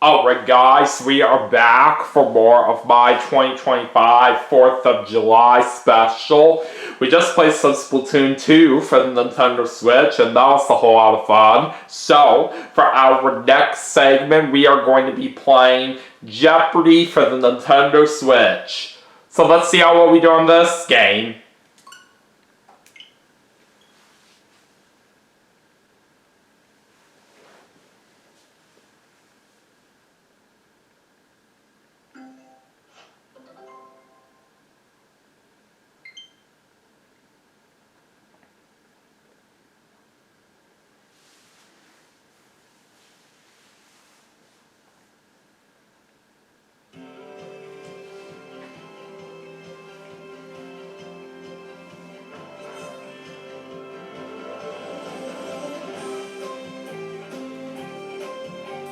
Alright guys, we are back for more of my 2025 4th of July special. We just played some Splatoon 2 for the Nintendo Switch and that was a whole lot of fun. So, for our next segment, we are going to be playing Jeopardy for the Nintendo Switch. So let's see how well we do on this game.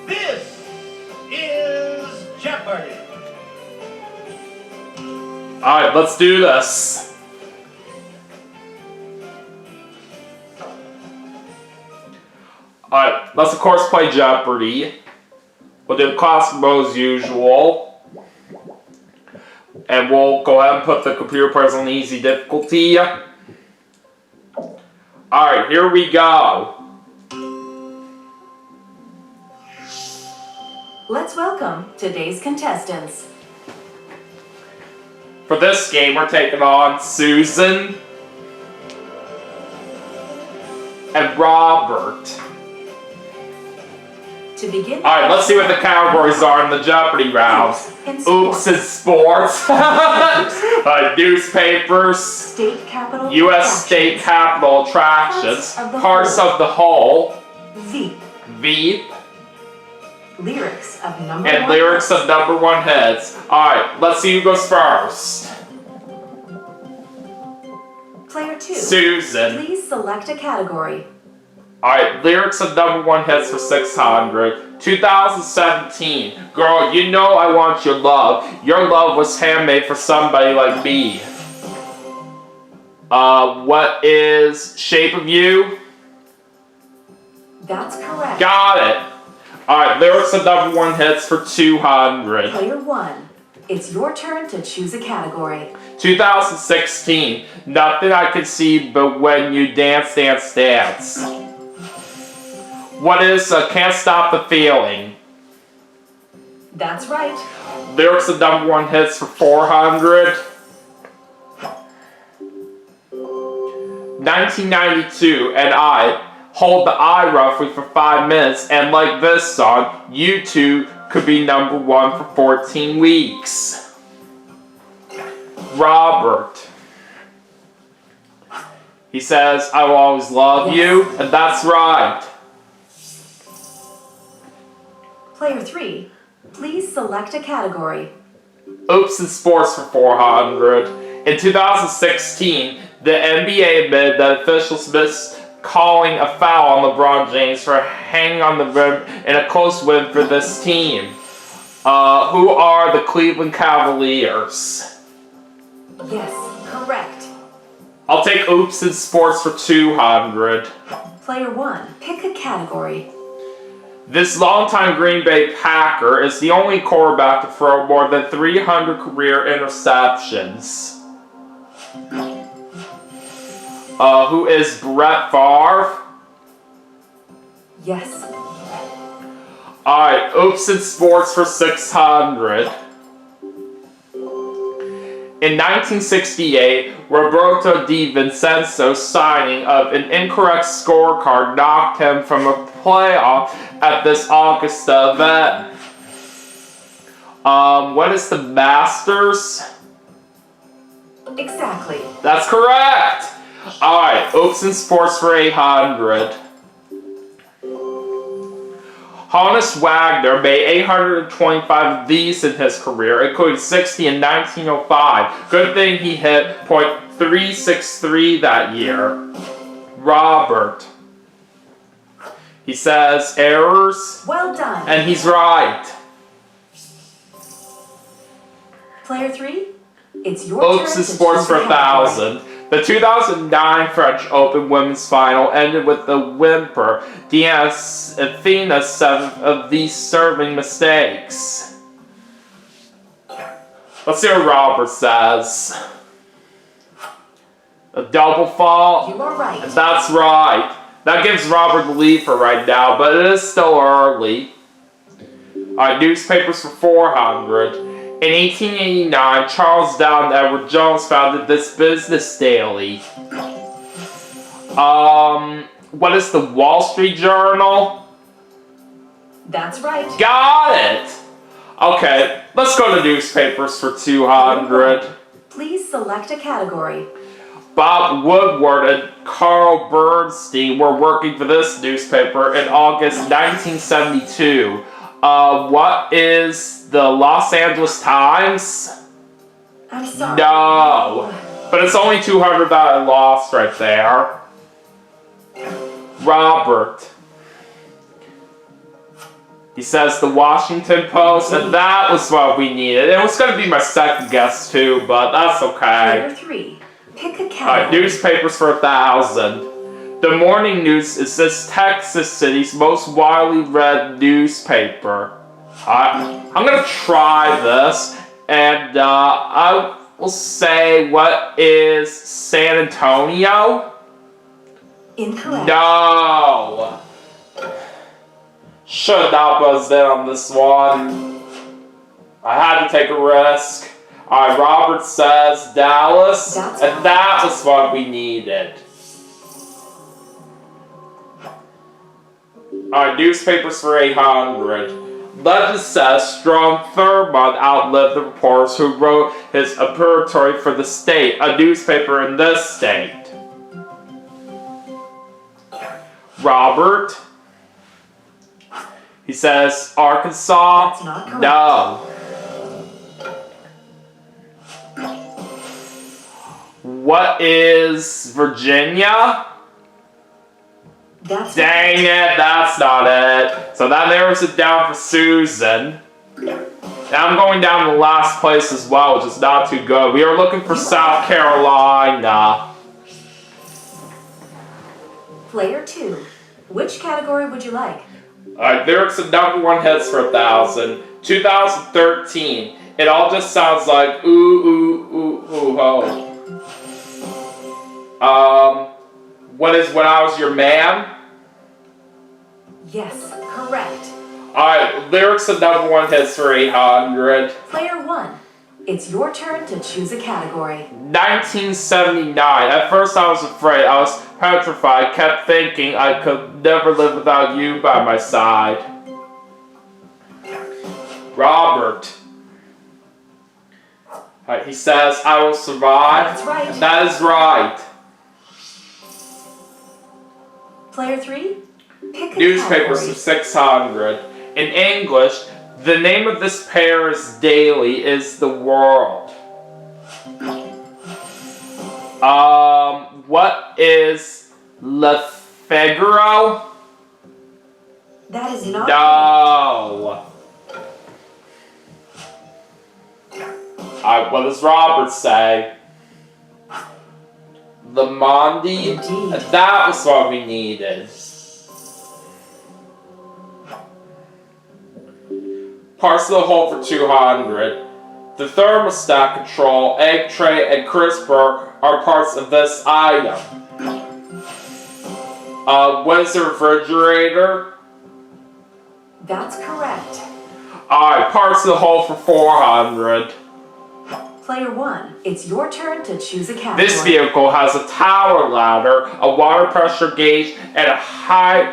This is Jeopardy! Alright, let's do this. Alright, let's of course play Jeopardy. We'll do the classic mode as usual. And we'll go ahead and put the computer players on easy difficulty. Alright, here we go. Let's welcome today's contestants. For this game, we're taking on Susan and Robert. To begin, Alright, let's see what the categories are in the Jeopardy round. Oops in sports. Newspapers. State capital. U.S. state capital attractions. Parts of the whole. Veep. Veep. Lyrics of number And one. lyrics of number one hits. Alright, let's see who goes first. Player 2. Susan. Please select a category. Alright, lyrics of number one hits for 600. 2017. Girl, you know I want your love. Your love was handmade for somebody like me. What is Shape of You? That's correct. Got it. Alright, lyrics of number one hits for 200. Player 1. It's your turn to choose a category. 2016. Nothing I could see but when you dance, dance, dance. What is Can't Stop the Feeling? That's right. Lyrics of number one hits for 400. 1992, and I hold the eye roughly for 5 minutes, and like this song, you two could be number one for 14 weeks. Robert. He says, I will always love you, and that's right. Player 3. Please select a category. Oops in sports for 400. In 2016, the NBA admitted that officials missed calling a foul on LeBron James for hanging on the rim in a close win for this team. Who are the Cleveland Cavaliers? Yes, correct. I'll take oops in sports for 200. Player 1. Pick a category. This longtime Green Bay Packer is the only quarterback to throw more than 300 career interceptions. Who is Brett Favre? Yes. Alright, oops in sports for 600. In 1968, Roberto Di Vincenzo's signing of an incorrect scorecard knocked him from a playoff at this Augusta event. What is the Masters? Exactly. That's correct! Alright, oops in sports for 800. Honus Wagner made 825 of these in his career, including 60 in 1905. Good thing he hit .363 that year. Robert. He says errors. Well done. And he's right. Player 3. It's your Oops turn in to sports choose for a category. 1,000. The 2009 French Open women's final ended with the whimper. Diaz Athena's 7th of these serving mistakes. Let's see what Robert says. A double fault? You are right. That's right. That gives Robert the lead for right now, but it is still early. Alright, newspapers for 400. In 1889, Charles Down Edward Jones founded this business daily. What is the Wall Street Journal? That's right. Got it! Okay, let's go to newspapers for 200. Please select a category. Bob Woodward and Carl Bernstein were working for this newspaper in August 1972. What is the Los Angeles Times? I'm sorry. No. But it's only 200 that I lost right there. Robert. He says the Washington Post, and that was what we needed. It was going to be my second guess too, but that's okay. Player 3. Pick a category. Alright, newspapers for 1,000. The Morning News is this Texas city's most widely read newspaper. I'm gonna try this, and I will say, what is San Antonio? Incorrect. No! Should not buzzed in on this one. I had to take a risk. Alright, Robert says Dallas, and that was what we needed. Alright, newspapers for 800. Legend says Strom Thurmond outlived the reporters who wrote his obituary for the state, a newspaper in this state. Robert. He says Arkansas. That's not correct. No. What is Virginia? Dang it, that's not it. So that narrows it down for Susan. Now I'm going down to the last place as well, which is not too good. We are looking for South Carolina. Player 2. Which category would you like? Alright, lyrics of #1 hits for 1,000. 2013. It all just sounds like ooh, ooh, ooh, ooh, ho. What is When I Was Your Man? Yes, correct. Alright, lyrics of #1 hits for 800. Player 1. It's your turn to choose a category. 1979. At first I was afraid. I was petrified. Kept thinking I could never live without you by my side. Robert. Alright, he says, I will survive. That's right. And that is right. Player 3. Pick a Newspapers category. of 600. In English, the name of this Paris daily is The World. What is Le Figaro? That is not. No. Alright, what does Robert say? Le Monde? Indeed. That was what we needed. Parts of the whole for 200. The thermostat control, egg tray, and crisper are parts of this item. What is a refrigerator? That's correct. Alright, parts of the whole for 400. Player 1. It's your turn to choose a category. This vehicle has a tower ladder, a water pressure gauge, and a high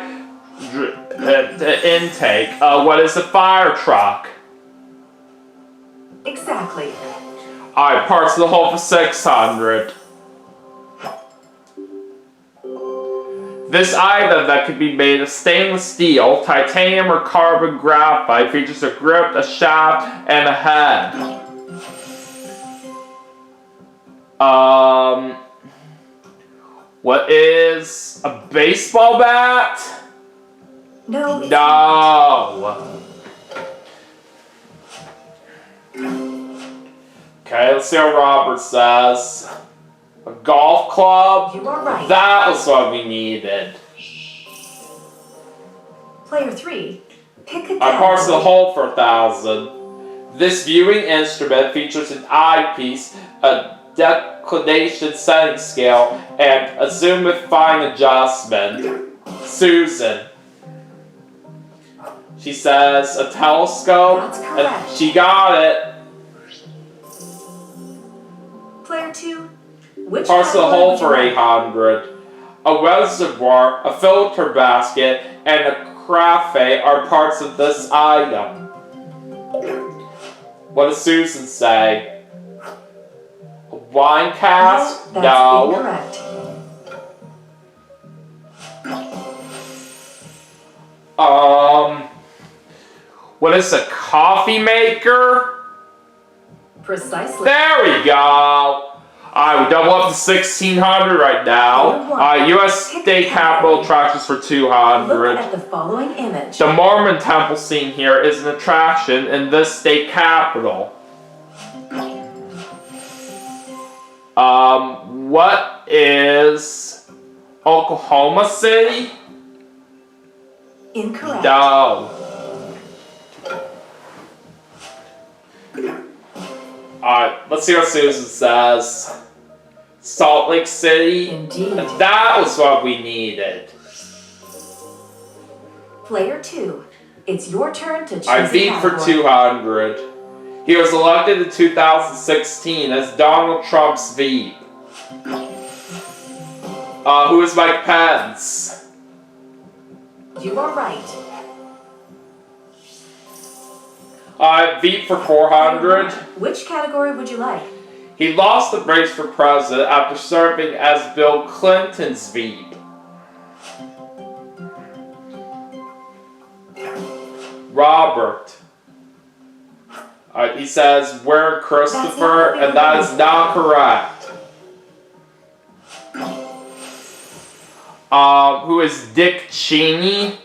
intake. What is a fire truck? Exactly. Alright, parts of the whole for 600. This item that can be made of stainless steel, titanium, or carbon graphite features a grip, a shaft, and a head. What is a baseball bat? No. It's No. Okay, let's see what Robert says. A golf club? You are right. That was what we needed. Player 3, pick a I parsed the category. whole for 1,000. This viewing instrument features an eyepiece, a declination setting scale, and a zoom with fine adjustment. Susan. She says a telescope, That's and correct. she got it. Player 2, which Parts of the category whole would you for like? 800. A reservoir, a filter basket, and a carafe are parts of this item. What does Susan say? A wine cask? That's No. incorrect. What is a coffee maker? Precisely. There we go. Alright, we double up to 1,600 right now. U.S. state capital attractions for Look 200. at the following image. The Mormon temple scene here is an attraction in this state capital. What is Oklahoma City? Incorrect. No. Alright, let's see what Susan says. Salt Lake City? Indeed. That was what we needed. Player 2, it's your turn to choose I a beat for category. 200. He was elected in 2016 as Donald Trump's Veep. Who is Mike Pence? You are right. Veep for 400. Which category would you like? He lost the race for president after serving as Bill Clinton's Veep. Robert. He says, "Where Christopher," and that is not correct. Who is Dick Cheney?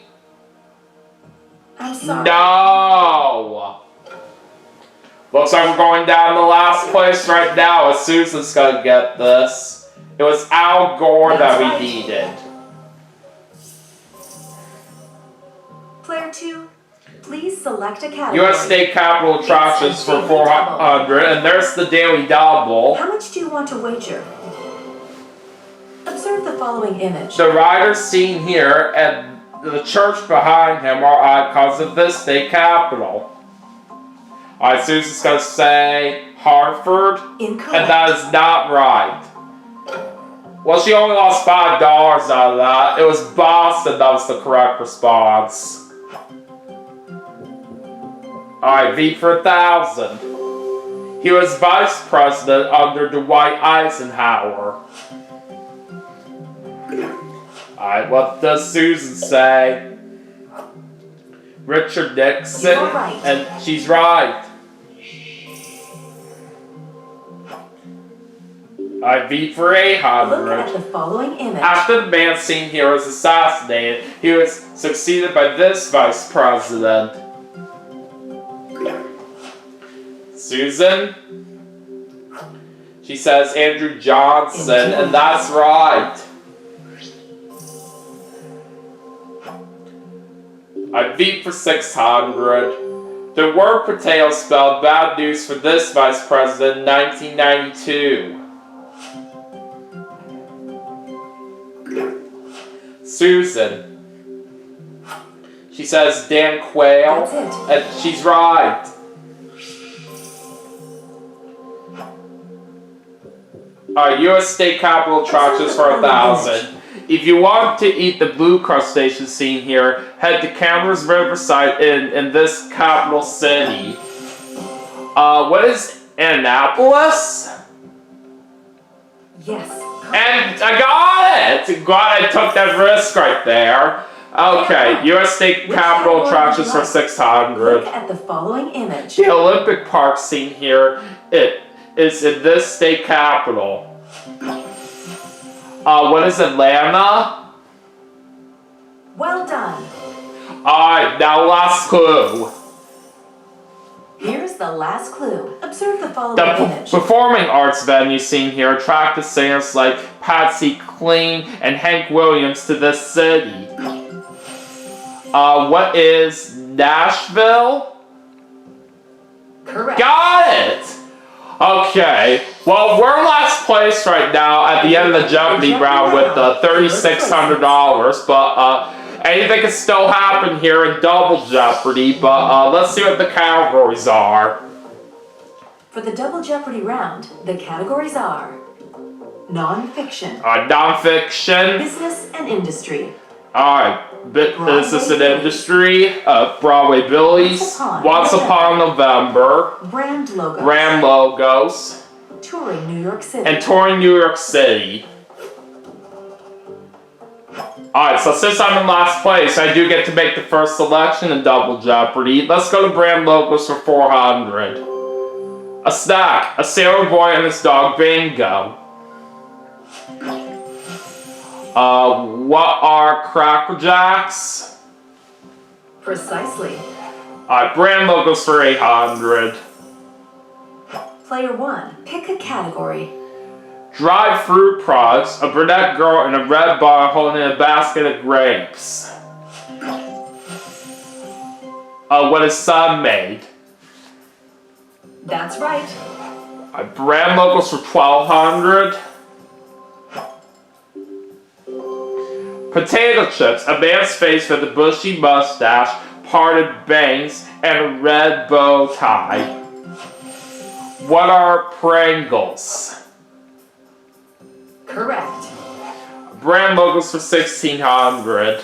I'm sorry. No! Looks like we're going down to last place right now, as Susan's gonna get this. It was Al Gore that we needed. Player 2, please select a category. U.S. state capital attractions for 400, and there's the Daily Double. How much do you want to wager? Observe the following image. The riders seen here and the church behind him are icons of this state capital. Alright, Susan's gonna say Hartford, Incorrect. and that is not right. Well, she only lost $5 out of that. It was Boston that was the correct response. Alright, V for 1,000. He was vice president under Dwight Eisenhower. Alright, what does Susan say? Richard Nixon, You're right. and she's right. I beat for Look 800. at the following image. After the man seen here was assassinated, he was succeeded by this vice president. Susan? She says Andrew Johnson, and that's right. I beat for 600. The word potato spelled bad news for this vice president in 1992. Susan. She says Dan Quayle, That's it. and she's right. U.S. state capital attractions for 1,000. If you want to eat the blue crustacean seen here, head to Cameron's Riverside in this capital city. What is Annapolis? Yes. And I got it! Glad I took that risk right there. Okay, U.S. state capital attractions for 600. Look at the following image. The Olympic Park scene here, it is in this state capital. What is Atlanta? Well done. Alright, now last clue. Here's the the last clue. Observe the following The image. performing arts venue seen here attracted singers like Patsy Cline and Hank Williams to this city. What is Nashville? Correct. Got it! Okay, well, we're last place right now at the end of the Jeopardy round with $3,600, but anything can still happen here in Double Jeopardy, but let's see what the categories are. For the Double Jeopardy round, the categories are non-fiction, Non-fiction, business and industry, alright, business and industry, Broadway Billies, Once Upon November, brand logos, touring New York City, and touring New York City. Alright, so since I'm in last place, I do get to make the first selection in Double Jeopardy. Let's go to brand logos for 400. A snack, a sailor boy and his dog Bingo. What are Cracker Jacks? Precisely. Alright, brand logos for 800. Player 1, pick a category. Dried fruit products, a brunette girl in a red bar holding a basket of grapes. What is Sun made? That's right. Brand logos for 1200. Potato chips, a man's face with a bushy mustache, parted bangs, and a red bow tie. What are Pringles? Correct. Brand logos for 1600.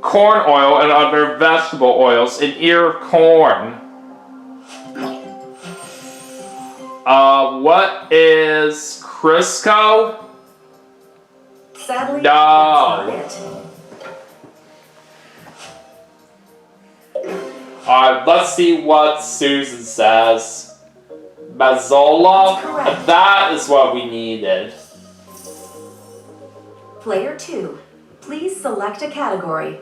Corn oil and other vegetable oils, an ear of corn. What is Crisco? Sadly, No. that's not it. Let's see what Susan says. Mazzola? Correct. That is what we needed. Player 2, please select a category.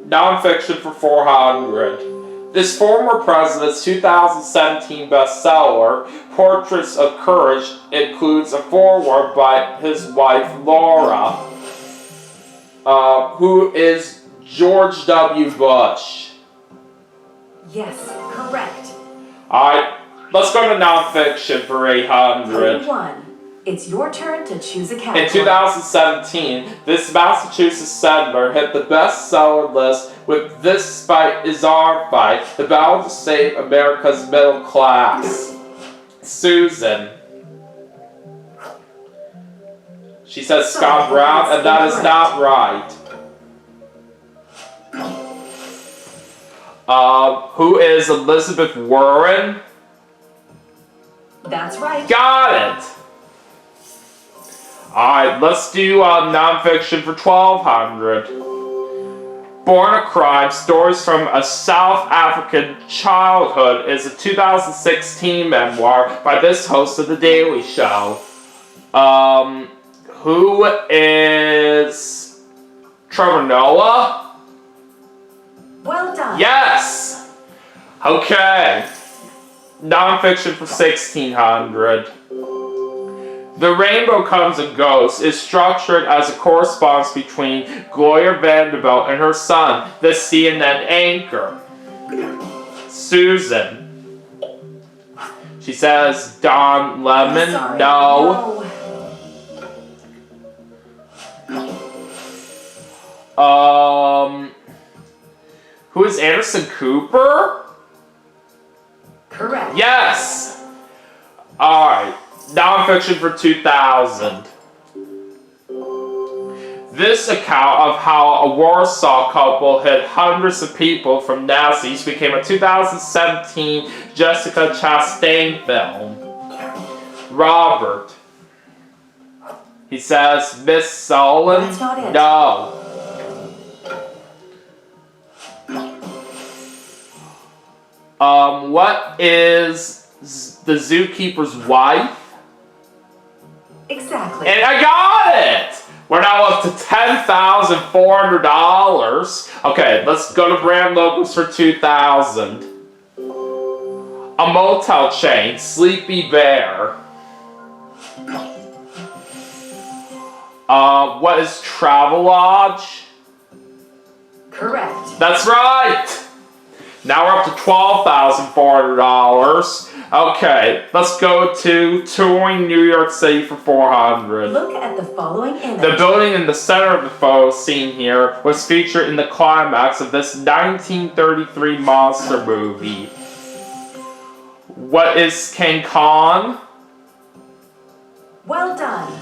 Non-fiction for 400. This former president's 2017 bestseller, Portraits of Courage, includes a foreword by his wife, Laura, who is George W. Bush. Yes, correct. Alright, let's go to non-fiction for Player 800. 1, it's your turn to choose a category. In 2017, this Massachusetts senator hit the bestseller list with This Fight Is Our Fight, the battle to save America's middle class. Susan. She says Scott Brown, and that is not right. Who is Elizabeth Warren? That's right. Got it! Alright, let's do non-fiction for 1200. Born a Crime, Stories from a South African Childhood is a 2016 memoir by this host of The Daily Show. Who is Trevor Noah? Well done. Yes! Okay. Non-fiction for 1600. The Rainbow Comes and Goes is structured as a correspondence between Gloria Vanderbilt and her son, the CNN anchor. Susan. She says Don Lemon. Sorry. No. Who is Anderson Cooper? Correct. Yes! Alright, non-fiction for 2000. This account of how a Warsaw couple hid hundreds of people from Nazis became a 2017 Jessica Chastain film. Robert. He says, Miss Solon? That's not it. No. What is the zookeeper's wife? Exactly. And I got it! We're now up to $10,400. Okay, let's go to brand logos for 2,000. A motel chain, Sleepy Bear. What is Travelodge? Correct. That's right! Now we're up to $12,400. Okay, let's go to touring New York City for 400. Look at the following image. The building in the center of the photo seen here was featured in the climax of this 1933 monster movie. What is King Kong? Well done.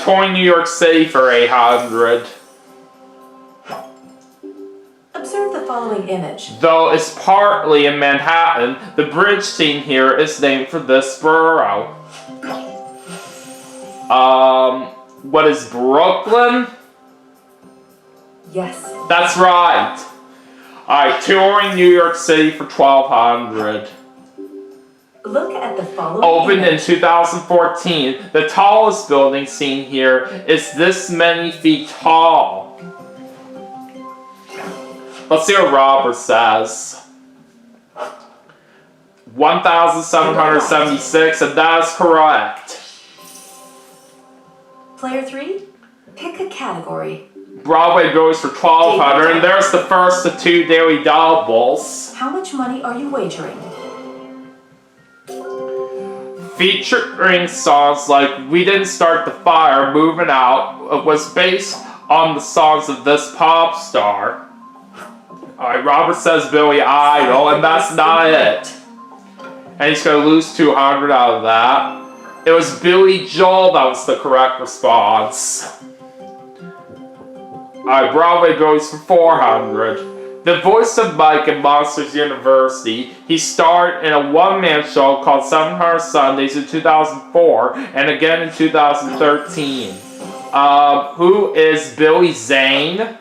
Touring New York City for 800. Observe the following image. Though it's partly in Manhattan, the bridge seen here is named for this borough. What is Brooklyn? Yes. That's right. Touring New York City for 1,200. Look at the following Opened in image. 2014, the tallest building seen here is this many feet tall. Let's see what Robert says. 1,776, and that is correct. Player 3, pick a category. Broadway goes for 1,200, and there's the first of 2 daily doubles. How much money are you wagering? Featuring songs like We Didn't Start the Fire, Moving Out, was based on the songs of this pop star. Alright, Robert says Billy Idol, and that's not it. And he's going to lose 200 out of that. It was Billy Joel that was the correct response. Alright, Broadway goes for 400. The voice of Mike in Monsters University, he starred in a one-man show called 700 Sundays in 2004, and again in 2013. Who is Billy Zane?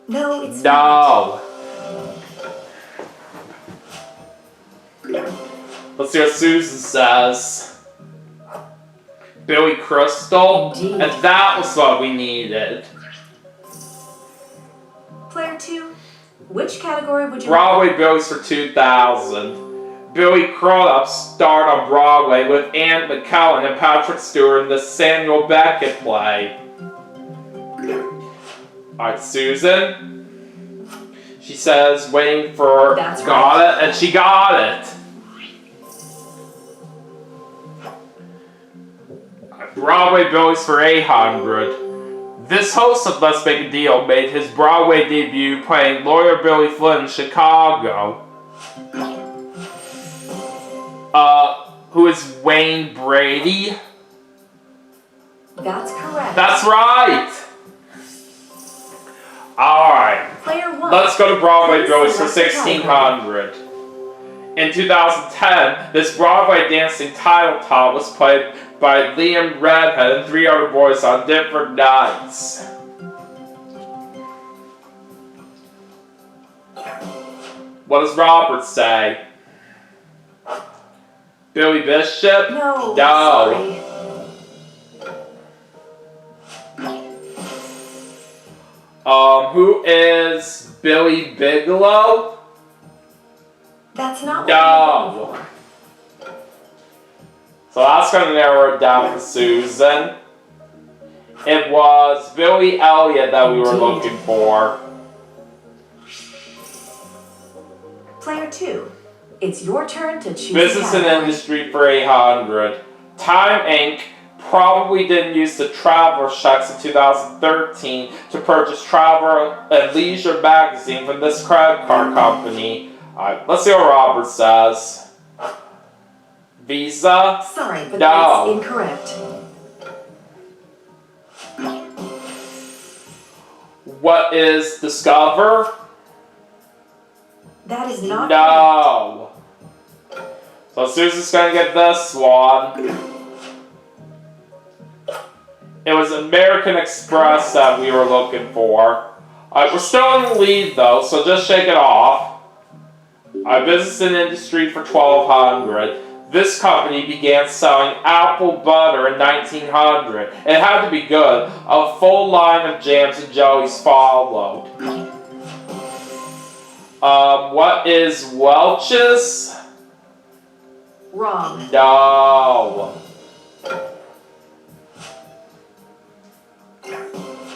No, it's No. Let's see what Susan says. Billy Crystal? Indeed. And that was what we needed. Player 2, which category would you Broadway goes for 2,000. Billy Crudup starred on Broadway with Anne McKellen and Patrick Stewart in the Samuel Beckett play. Alright, Susan. She says, waiting for That's got right. it, and she got it. Broadway goes for 800. This host of Let's Make a Deal made his Broadway debut playing lawyer Billy Flynn in Chicago. Who is Wayne Brady? That's correct. That's right! Alright, Player 1. let's go to Broadway Please goes for select a 1,600. In 2010, this Broadway dancing title top was played by Liam Redhead and 3 other boys on different nights. What does Robert say? Billy Bishop? No. No. Sorry. Who is Billy Bigelow? That's not what No. So that's going to narrow it down for Susan. It was Billy Elliot that we were looking for. Player 2, it's your turn to choose Business a and category. Industry for 800. Time Inc. probably didn't use the traveler checks in 2013 to purchase Travel and Leisure magazine from this credit card company. Alright, let's see what Robert says. Visa? Sorry, but No. that's incorrect. What is Discover? That is not No. So Susan's gonna get this one. It was American Express that we were looking for. Alright, we're still in the lead though, so just shake it off. Business and Industry for 1,200. This company began selling apple butter in 1900. It had to be good. A full line of jams and jellies followed. What is Welch's? Wrong. No.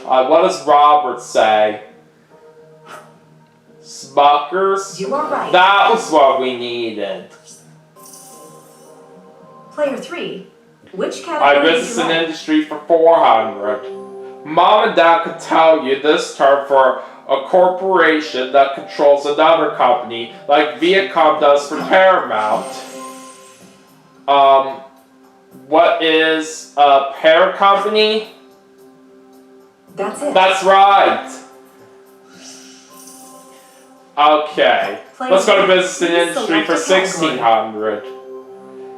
What does Robert say? Smuckers? You are right. That was what we needed. Player 3. Which I category business did you and like? industry for 400. Mom and Dad could tell you this term for a corporation that controls another company, like Viacom does for Paramount. What is a parent company? That's it. That's right. Okay, let's go to business and industry for 1600.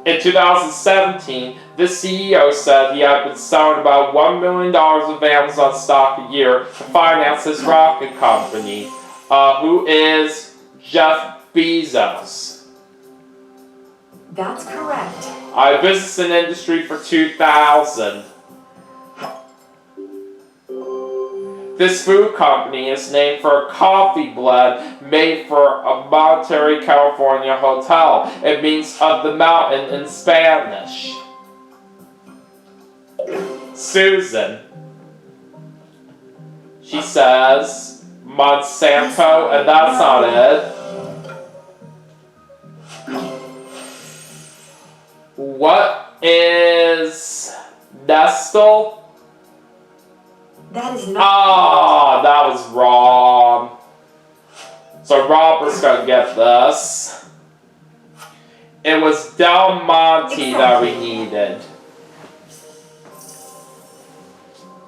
In 2017, the CEO said he had been selling about $1 million of Amazon stock a year to finance his rocket company. Who is Jeff Bezos? That's correct. Business and industry for 2000. This food company is named for a coffee blend made for a Monterey, California hotel. It means of the mountain in Spanish. Susan. She says Monsanto, and that's not it. What is Nestle? That is not. Oh, that was wrong. So Robert's gonna get this. It was Del Monte that we needed.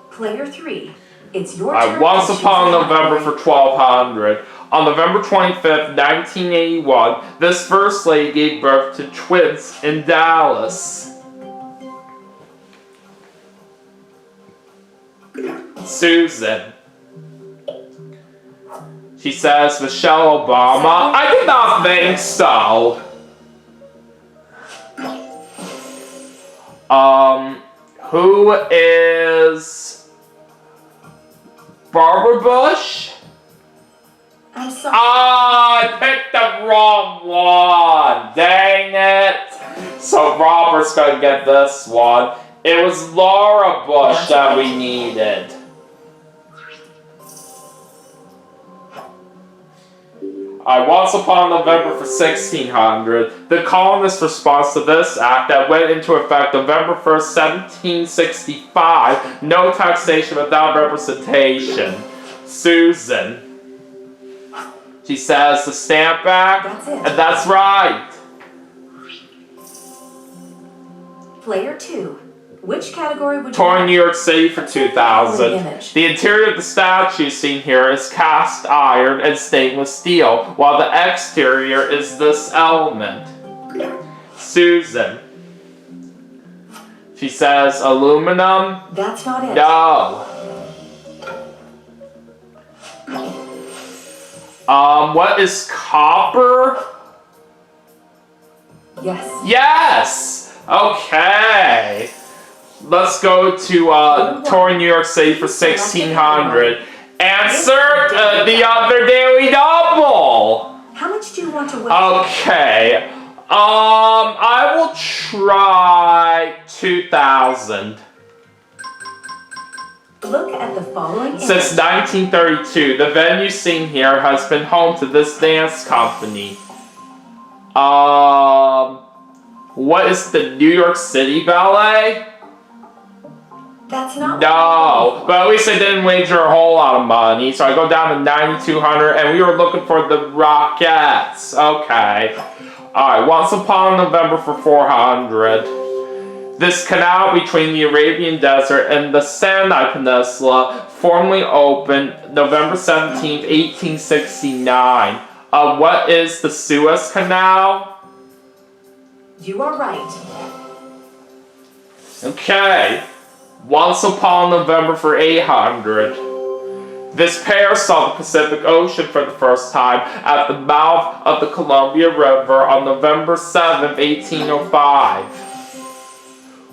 Player 3. It's your turn. Once to choose upon a November for category. 1200. On November 25th, 1981, this first lady gave birth to twins in Dallas. Susan. She says Michelle Obama. I did not think so. Who is Barbara Bush? I'm sorry. I picked the wrong one. Dang it. So Robert's gonna get this one. It was Laura Bush that we needed. Once upon November for 1600, the colonists' response to this act that went into effect November 1st, 1765, no taxation without representation. Susan. She says the Stamp Act, That's it. and that's right. Player 2. Which category would you Touring like? New York City for 2000. Image. The interior of the statue seen here is cast iron and stainless steel, while the exterior is this element. Susan. She says aluminum. That's not it. No. What is copper? Yes. Yes! Okay. Let's go to touring New York City for 1600. Answer the other Daily Double. How much do you want to win? Okay. I will try 2000. Look at the following image. Since 1932, the venue seen here has been home to this dance company. What is the New York City Ballet? That's not. No, but at least I didn't wager a whole lot of money, so I go down to 9,200, and we were looking for the Rockettes. Okay. Alright, once upon November for 400. This canal between the Arabian Desert and the Sinai Peninsula formally opened November 17th, 1869. What is the Suez Canal? You are right. Okay. Once upon November for 800. This pair saw the Pacific Ocean for the first time at the mouth of the Columbia River on November 7th, 1805.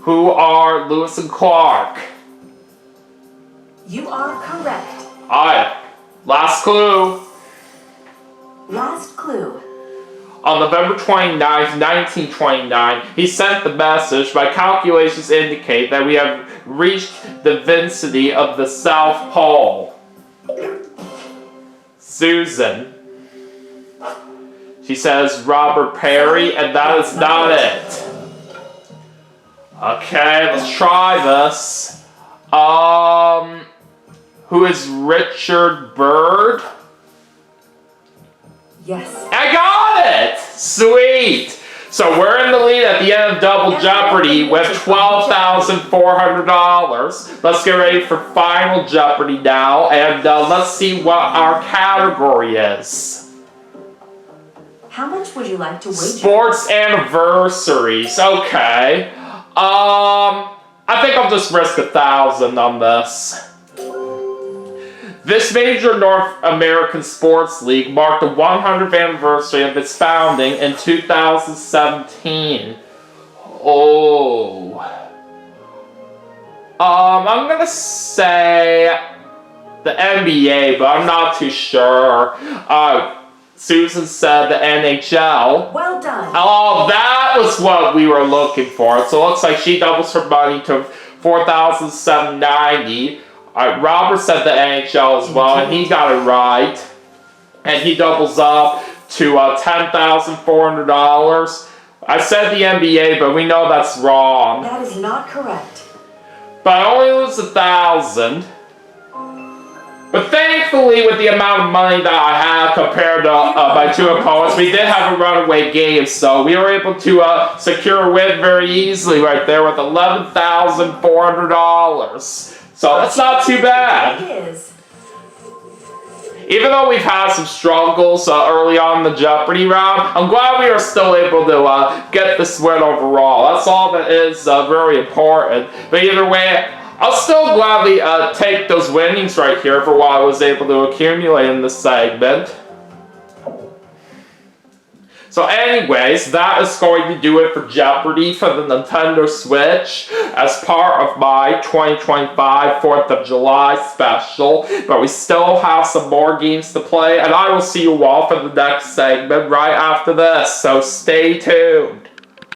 Who are Lewis and Clark? You are correct. Alright, last clue. Last clue. On November 29th, 1929, he sent the message. My calculations indicate that we have reached the vicinity of the South Pole. Susan. She says Robert Perry, and that is not it. Okay, let's try this. Who is Richard Byrd? Yes. I got it! Sweet! So we're in the lead at the end of Double Jeopardy with $12,400. Let's get ready for Final Jeopardy now, and let's see what our category is. How much would you like to wager? Sports anniversaries. Okay. I think I'll just risk 1,000 on this. This major North American sports league marked the 100th anniversary of its founding in 2017. Oh. I'm gonna say the NBA, but I'm not too sure. Susan said the NHL. Well done. Oh, that was what we were looking for. So it looks like she doubles her money to $4,790. Robert said the NHL as well, and he got it right. And he doubles up to $10,400. I said the NBA, but we know that's wrong. That is not correct. But I only lose 1,000. But thankfully, with the amount of money that I have compared to my two opponents, we did have a runaway game, so we were able to secure a win very easily right there with $11,400. So that's not too bad. It is. Even though we've had some struggles early on in the Jeopardy round, I'm glad we were still able to get this win overall. That's all that is very important. But either way, I'll still gladly take those winnings right here for what I was able to accumulate in this segment. So anyways, that is going to do it for Jeopardy for the Nintendo Switch as part of my 2025 4th of July special. But we still have some more games to play, and I will see you all for the next segment right after this, so stay tuned.